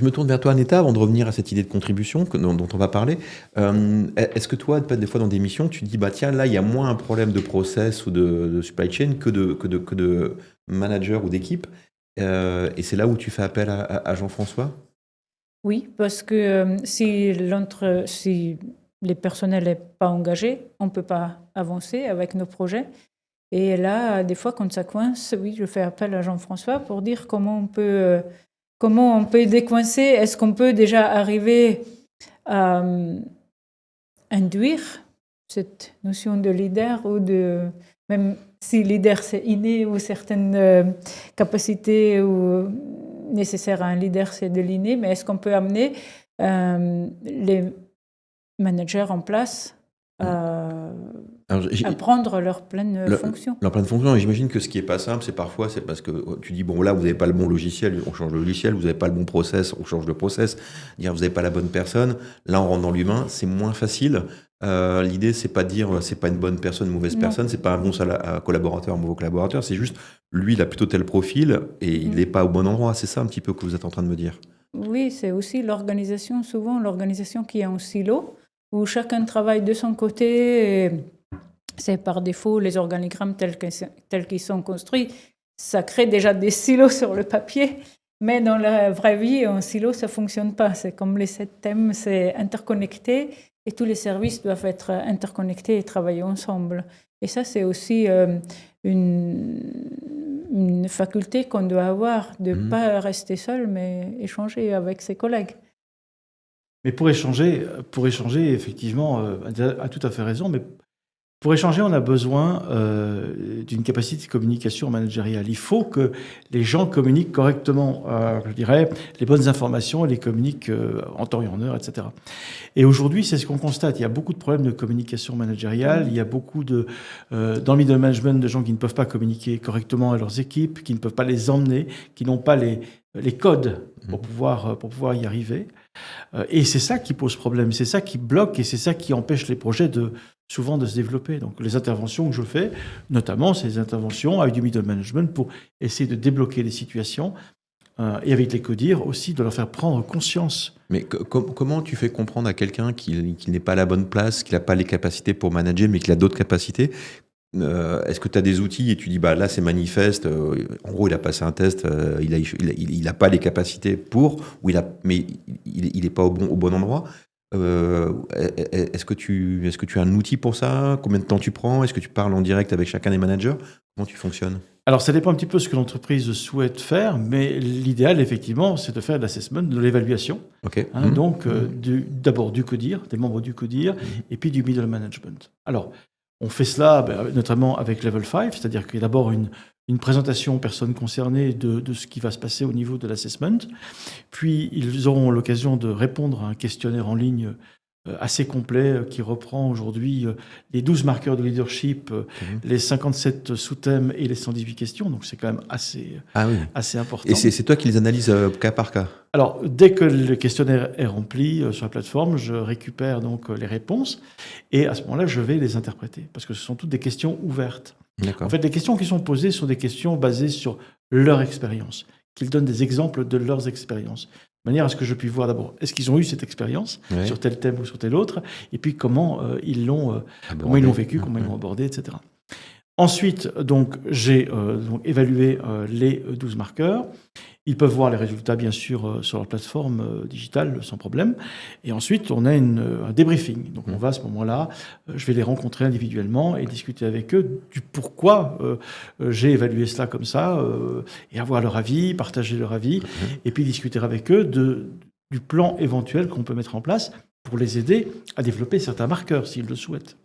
me tourne vers toi, Aneta, avant de revenir à cette idée de contribution dont on va parler. Est-ce que toi, des fois dans des missions, tu te dis, bah tiens, là, il y a moins un problème de process ou de supply chain que de manager ou d'équipe, et c'est là où tu fais appel à Jean-François? Oui, parce que si les personnels n'est pas engagés, on ne peut pas avancer avec nos projets. Et là, des fois, quand ça coince, oui, je fais appel à Jean-François pour dire comment on peut décoincer. Est-ce qu'on peut déjà arriver à induire cette notion de leader ou même si leader c'est inné ou certaines capacités ou nécessaires à un leader c'est de l'inné, mais est-ce qu'on peut amener les managers en place Alors, à prendre leur pleine fonction? Leur pleine fonction, et j'imagine que ce qui est pas simple, c'est parfois, c'est parce que tu dis, bon, là, vous n'avez pas le bon logiciel, on change le logiciel, vous n'avez pas le bon process, on change le process, dire, vous n'avez pas la bonne personne, là, on rentre dans l'humain, c'est moins facile. L'idée, c'est pas de dire, c'est pas une bonne personne, une mauvaise personne, c'est pas un bon collaborateur, un mauvais collaborateur, c'est juste, lui, il a plutôt tel profil, et il n'est pas au bon endroit. C'est ça un petit peu que vous êtes en train de me dire. Oui, c'est aussi l'organisation, souvent l'organisation qui est en silo, où chacun travaille de son côté. Et c'est par défaut les organigrammes tels qu'ils sont construits. Ça crée déjà des silos sur le papier, mais dans la vraie vie, en silo, ça ne fonctionne pas. C'est comme les 7 thèmes, c'est interconnecté et tous les services doivent être interconnectés et travailler ensemble. Et ça, c'est aussi une faculté qu'on doit avoir, de ne pas rester seul, mais échanger avec ses collègues. Mais pour échanger, effectivement, Anita a tout à fait raison, mais pour échanger, on a besoin d'une capacité de communication managériale. Il faut que les gens communiquent correctement, je dirais, les bonnes informations et les communiquent en temps et en heure, etc. Et aujourd'hui, c'est ce qu'on constate. Il y a beaucoup de problèmes de communication managériale. Il y a beaucoup dans le middle management, de gens qui ne peuvent pas communiquer correctement à leurs équipes, qui ne peuvent pas les emmener, qui n'ont pas les codes pour pouvoir y arriver. Et c'est ça qui pose problème, c'est ça qui bloque et c'est ça qui empêche les projets souvent de se développer. Donc les interventions que je fais, notamment, c'est des interventions avec du middle management pour essayer de débloquer les situations et avec les codir aussi de leur faire prendre conscience. Mais comment tu fais comprendre à quelqu'un qu'il n'est pas à la bonne place, qu'il n'a pas les capacités pour manager, mais qu'il a d'autres capacités? Est-ce que tu as des outils et tu dis, bah là c'est manifeste, en gros il a passé un test, il a pas les capacités mais il est pas au bon endroit? Est-ce que tu as un outil pour ça? Combien de temps tu prends? Est-ce que tu parles en direct avec chacun des managers? Comment tu fonctionnes? Alors, ça dépend un petit peu de ce que l'entreprise souhaite faire, mais l'idéal, effectivement, c'est de faire de l'assessment, de l'évaluation. Ok. Donc, d'abord du codir, des membres du codir, et puis du middle management. Alors, on fait cela notamment avec Level 5, c'est-à-dire qu'il y a d'abord une présentation aux personnes concernées de ce qui va se passer au niveau de l'assessment. Puis, ils auront l'occasion de répondre à un questionnaire en ligne assez complet qui reprend aujourd'hui les 12 marqueurs de leadership, les 57 sous-thèmes et les 118 questions. Donc, c'est quand même assez important. Et c'est toi qui les analyses cas par cas? Alors, dès que le questionnaire est rempli sur la plateforme, je récupère donc les réponses et à ce moment-là, je vais les interpréter parce que ce sont toutes des questions ouvertes. D'accord. En fait, les questions qui sont posées sont des questions basées sur leur expérience, qu'ils donnent des exemples de leurs expériences. De manière à ce que je puisse voir d'abord, est-ce qu'ils ont eu cette expérience sur tel thème ou sur tel autre, et puis comment ils l'ont vécu, comment ils l'ont abordé, etc. Ensuite, donc, j'ai évalué les 12 marqueurs. Ils peuvent voir les résultats, bien sûr, sur leur plateforme digitale, sans problème. Et ensuite, on a un débriefing. Donc, on va à ce moment-là, je vais les rencontrer individuellement et discuter avec eux du pourquoi j'ai évalué cela comme ça, et avoir leur avis, partager leur avis, et puis discuter avec eux du plan éventuel qu'on peut mettre en place pour les aider à développer certains marqueurs, s'ils le souhaitent.